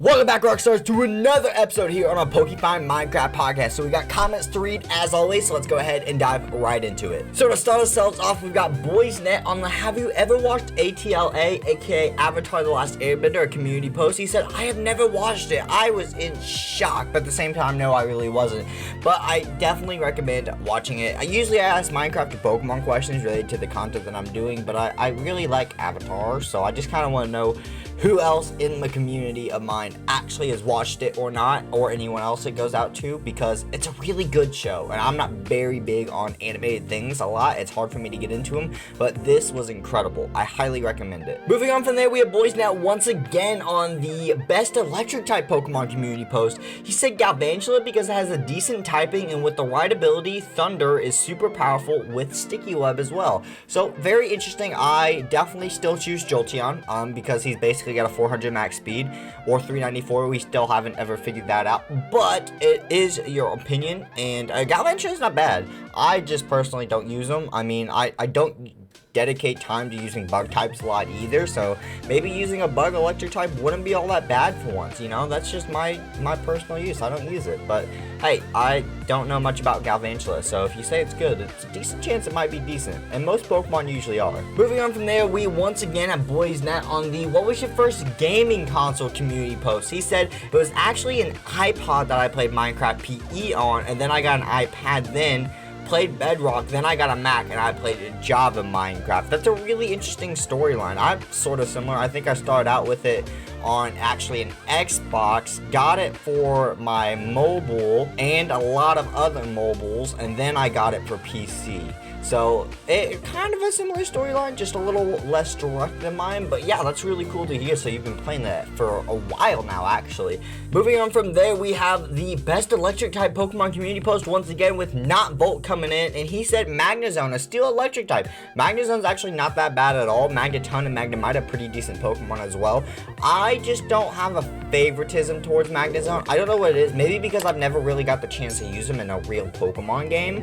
Welcome back, Rockstars, to another episode here on our PokeFind Minecraft Podcast. So we got comments to read as always, so let's go ahead and dive right into it. So to start ourselves off, we've got BoysNet on the Have You Ever Watched ATLA, aka Avatar The Last Airbender, a community post. He said, I have never watched it. I was in shock, but at the same time, no, I really wasn't. But I definitely recommend watching it. I usually ask Minecraft and Pokemon questions related to the content that I'm doing, but I really like Avatar, so I just kind of want to know who else in the community of mine actually has watched it or not, or anyone else it goes out to, because it's a really good show. And I'm not very big on animated things a lot. It's hard for me to get into them, but this was incredible. I highly recommend it. Moving on from there, we have BoysNet once again on the best electric type Pokemon community post. He said Galvantula because it has a decent typing, and with the right ability, Thunder is super powerful with Sticky Web as well. So very interesting. I definitely still choose Jolteon because he's basically got a 400 max speed or 394. We still haven't ever figured that out, but it is your opinion. And Galvantula is not bad. I just personally don't use them. I mean, I don't dedicate time to using bug types a lot either, so maybe using a bug electric type wouldn't be all that bad for once, you know. That's just my personal use. I don't use it, but hey, I don't know much about Galvantula, so if you say it's good, it's a decent chance it might be decent, and most Pokemon usually are. Moving on from there, we once again have BoysNet on the what was your first gaming console community post. He said it was actually an iPod that I played Minecraft PE on, and then I got an iPad then, played Bedrock, then I got a Mac and I played Java Minecraft. That's a really interesting storyline. I'm sort of similar. I think I started out with it on actually an Xbox, got it for my mobile and a lot of other mobiles, and then I got it for PC. So it kind of a similar storyline, just a little less direct than mine, but yeah, that's really cool to hear. So you've been playing that for a while now, actually. Moving on from there, we have the best electric type Pokemon community post once again with Not Volt coming in, and he said Magnezone, a steel electric type. Magnezone's actually not that bad at all. Magneton and Magnemite are pretty decent Pokemon as well. I just don't have a favoritism towards Magnezone. I don't know what it is. Maybe because I've never really got the chance to use him in a real Pokemon game.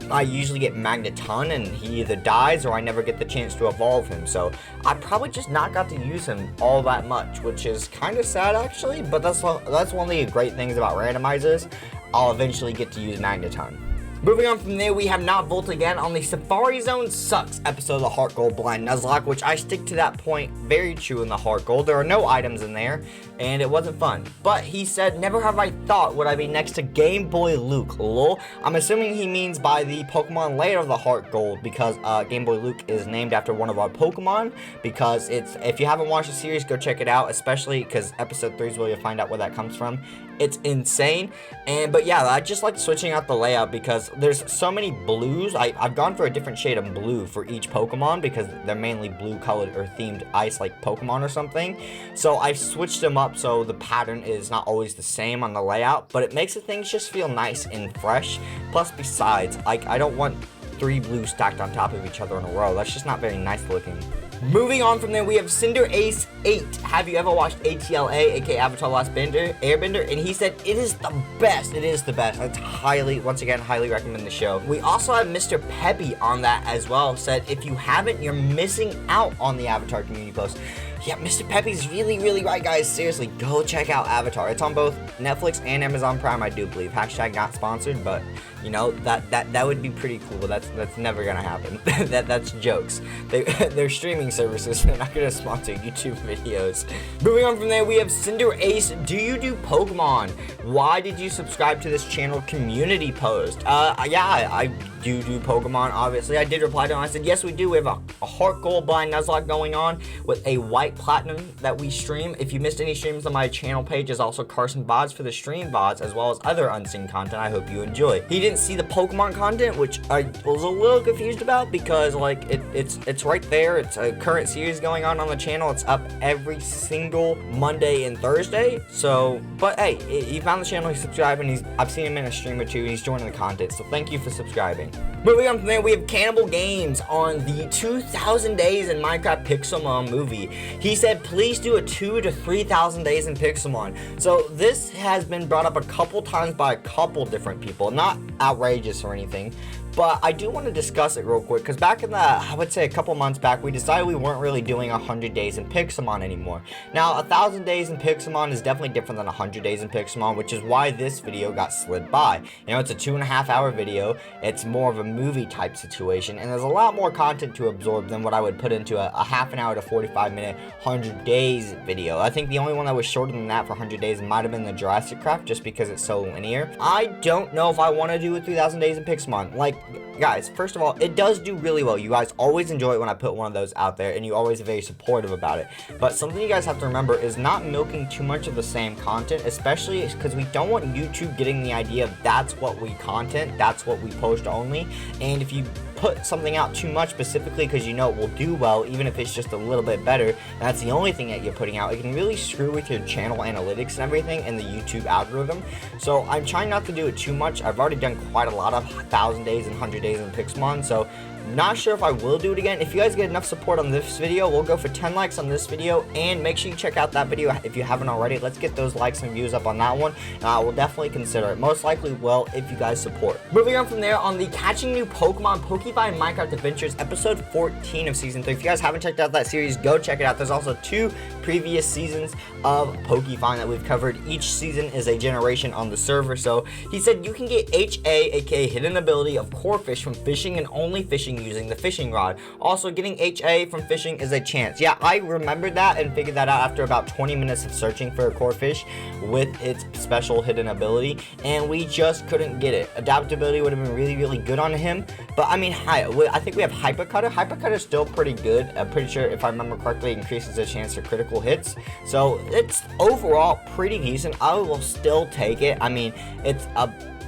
I usually get Magneton and he either dies or I never get the chance to evolve him, so I probably just not got to use him all that much, which is kind of sad actually, but that's one of the great things about randomizers. I'll eventually get to use Magneton. Moving on from there, we have Not Volt again on the Safari Zone Sucks episode of the Heart Gold Blind Nuzlocke, which I stick to that point very true in the Heart Gold. There are no items in there, and it wasn't fun. But he said, never have I thought would I be next to Game Boy Luke, lol. I'm assuming he means by the Pokemon layer of the Heart Gold, because Game Boy Luke is named after one of our Pokemon, because if you haven't watched the series, go check it out, especially because episode 3 is where you'll find out where that comes from. It's insane. But yeah, I just like switching out the layout because there's so many blues. I've gone for a different shade of blue for each Pokemon because they're mainly blue colored or themed ice like Pokemon or something. So I've switched them up so the pattern is not always the same on the layout, but it makes the things just feel nice and fresh. Plus, besides, like, I don't want 3 blues stacked on top of each other in a row. That's just not very nice looking. Moving on from there, we have Cinder Ace 8. Have you ever watched ATLA, aka Avatar Last Airbender? And he said it is the best. It is the best. I'd once again, highly recommend the show. We also have Mr. Peppy on that as well. Said if you haven't, you're missing out on the Avatar community post. Yeah, Mr. Peppy's really, really right, guys. Seriously, go check out Avatar. It's on both Netflix and Amazon Prime, I do believe. Hashtag not sponsored, but you know, that would be pretty cool. That's never gonna happen. That's jokes. They're streaming services. They're not gonna sponsor YouTube videos. Moving on from there, we have Cinder Ace. Do you do Pokemon? Why did you subscribe to this channel community post? Yeah, I do Pokemon, obviously. I did reply to him. I said, yes, we do. We have a Heart Gold Blind Nuzlocke going on with a White Platinum that we stream. If you missed any streams on my channel page, is also CarsonVods for the stream VODs, as well as other unseen content I hope you enjoy. He didn't see the Pokemon content, which I was a little confused about because, like, it's right there. It's a current series going on the channel. It's up every single Monday and Thursday. So, but hey, he found the channel, he's subscribing, I've seen him in a stream or two, and he's joining the content, so thank you for subscribing. Moving on from there, we have Cannibal Games on the 2,000 Days in Minecraft Pixelmon movie. He said, please do a 2,000 to 3,000 days in Pixelmon. So this has been brought up a couple times by a couple different people. Not outrageous or anything, but I do want to discuss it real quick, because back in the, I would say a couple months back, we decided we weren't really doing 100 days in Pixelmon anymore. Now, 1,000 days in Pixelmon is definitely different than 100 days in Pixelmon, which is why this video got slid by. You know, it's a 2.5 hour video, it's more of a movie type situation, and there's a lot more content to absorb than what I would put into a half an hour to 45 minute 100 days video. I think the only one that was shorter than that for 100 days might have been the Jurassic Craft, just because it's so linear. I don't know if I want to do a 3,000 days in Pixelmon. Like, guys, first of all, it does do really well. You guys always enjoy it when I put one of those out there, and you always are very supportive about it. But something you guys have to remember is not milking too much of the same content, especially because we don't want YouTube getting the idea of that's what we content, that's what we post only. And if you put something out too much specifically because you know it will do well, even if it's just a little bit better, and that's the only thing that you're putting out, it can really screw with your channel analytics and everything and the YouTube algorithm. So I'm trying not to do it too much. I've already done quite a lot of 1,000 days and 100 days in Pixelmon, so not sure if I will do it again. If you guys get enough support on this video, we'll go for 10 likes on this video, and make sure you check out that video if you haven't already. Let's get those likes and views up on that one, and I will definitely consider it. Most likely will if you guys support. Moving on from there, on the Catching New Pokemon PokeFind Minecraft Adventures episode 14 of season 3. If you guys haven't checked out that series, go check it out. There's also 2 previous seasons of PokeFind that we've covered. Each season is a generation on the server. So he said you can get HA, aka hidden ability of core fish, from fishing and only fishing using the fishing rod. Also, getting HA from fishing is a chance. Yeah, I remembered that and figured that out after about 20 minutes of searching for a core fish with its special hidden ability, and we just couldn't get it. Adaptability would have been really, really good on him, but I mean, I think we have Hyper Cutter. Hyper Cutter is still pretty good. I'm pretty sure, if I remember correctly, it increases the chance for critical hits. So it's overall pretty decent. I will still take it. I mean, it's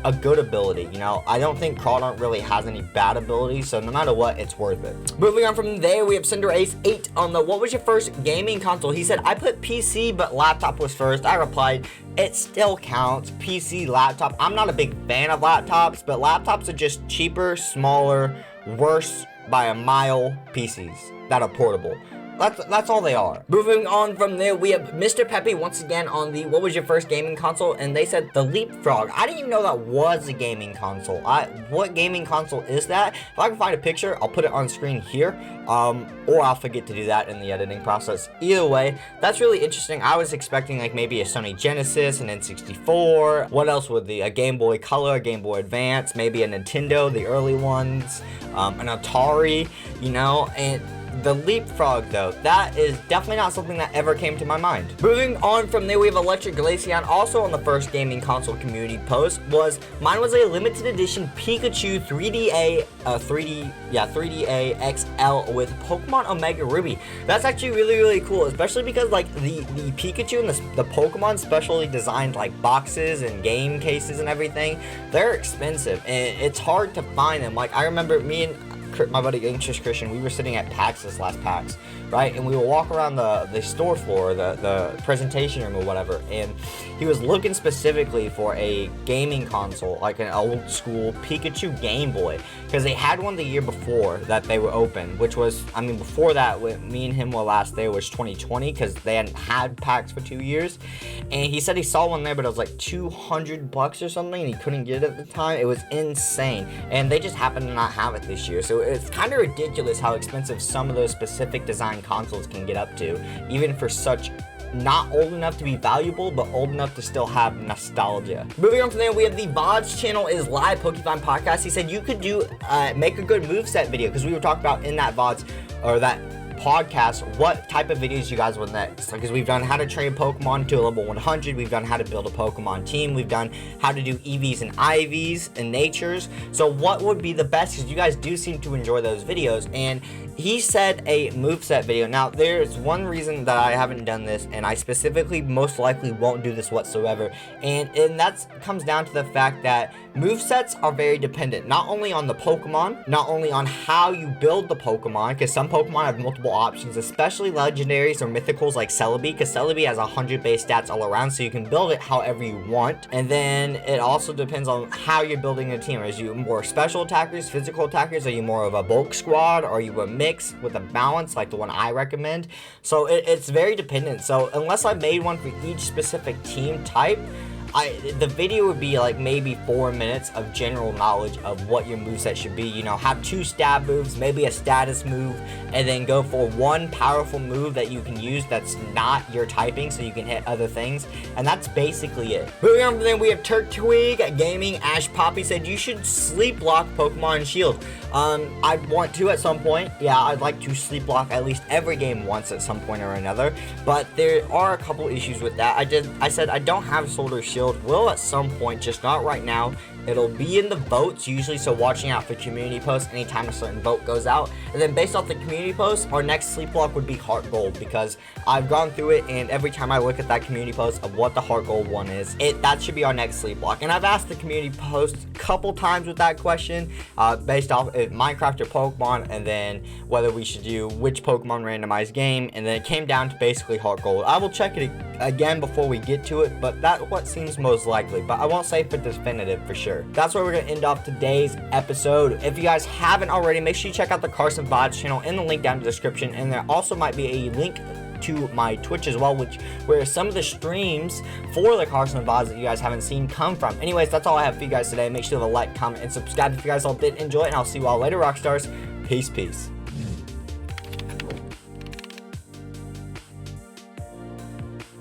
a good ability, you know. I don't think Crawdaunt really has any bad abilities, so no matter what, it's worth it. Moving on from there, we have CinderaCe8 on the what was your first gaming console? He said, I put PC, but laptop was first. I replied, it still counts. PC, laptop. I'm not a big fan of laptops, but laptops are just cheaper, smaller, worse by a mile PCs that are portable. That's all they are. Moving on from there, we have Mr. Peppy once again on the what was your first gaming console, and they said the Leapfrog. I didn't even know that was a gaming console. What gaming console is that? If I can find a picture, I'll put it on screen here, or I'll forget to do that in the editing process. Either way, that's really interesting. I was expecting like maybe a Sony Genesis, an N64. What else would a Game Boy Color, a Game Boy Advance, maybe a Nintendo, the early ones, an Atari, you know, and the Leapfrog, though, that is definitely not something that ever came to my mind. Moving on from there, we have Electric Glaceon, also on the first gaming console community post. Mine was a limited edition Pikachu 3DA XL with Pokemon Omega Ruby. That's actually really, really cool, especially because like the Pikachu and the Pokemon specially designed like boxes and game cases and everything, they're expensive and it's hard to find them. Like I remember me and my buddy Anxious Christian, we were sitting at PAX this last PAX, right? And we would walk around the store floor, the presentation room or whatever, and he was looking specifically for a gaming console, like an old school Pikachu Game Boy, because they had one the year before that they were open, which was, I mean, before that, when me and him were last there was 2020, because they hadn't had PAX for 2 years, and he said he saw one there, but it was like $200 or something, and he couldn't get it at the time. It was insane, and they just happened to not have it this year, so it's kind of ridiculous how expensive some of those specific design consoles can get up to, even for such not old enough to be valuable, but old enough to still have nostalgia. Moving on from there, we have the VODs channel is live PokeFind Podcast. He said you could do make a good moveset video, because we were talking about in that VODs or that podcast what type of videos you guys want next, because we've done how to train Pokemon to a level 100, we've done how to build a Pokemon team, we've done how to do EVs and IVs and natures. So what would be the best, because you guys do seem to enjoy those videos, and he said a moveset video. Now there's one reason that I haven't done this, and I specifically most likely won't do this whatsoever, and that comes down to the fact that movesets are very dependent, not only on the Pokemon, not only on how you build the Pokemon, because some Pokemon have multiple options, especially legendaries or mythicals like Celebi, because Celebi has 100 base stats all around, so you can build it however you want. And then it also depends on how you're building a team. Are you more special attackers, physical attackers? Are you more of a bulk squad? Are you a mix with a balance like the one I recommend? So it's very dependent. So unless I made one for each specific team type, the video would be like maybe 4 minutes of general knowledge of what your moveset should be. You know, have 2 stab moves, maybe a status move, and then go for 1 powerful move that you can use that's not your typing, so you can hit other things. And that's basically it. Moving on from there, we have Turk Twig Gaming. Ash Poppy said you should sleep lock Pokemon Shield. I want to at some point. Yeah, I'd like to sleep lock at least every game once at some point or another, but there are a couple issues with that. I said I don't have Sword or Shield. Will at some point, just not right now. It'll be in the votes usually, so watching out for community posts anytime a certain vote goes out. And then based off the community posts, our next sleep lock would be Heart Gold, because I've gone through it, and every time I look at that community post of what the Heart Gold one is, that should be our next sleep lock. And I've asked the community post a couple times with that question, based off if Minecraft or Pokemon, and then whether we should do which Pokemon randomized game, and then it came down to basically Heart Gold. I will check it again before we get to it, but that's what seems most likely, but I won't say for definitive for sure. That's where we're going to end off today's episode. If you guys haven't already, make sure you check out the CarsonVods channel in the link down in the description, and there also might be a link to my Twitch as well, where some of the streams for the CarsonVods that you guys haven't seen come from. Anyways, that's all I have for you guys today. Make sure to like, comment, and subscribe if you guys all did enjoy it, and I'll see you all later, Rockstars. Peace.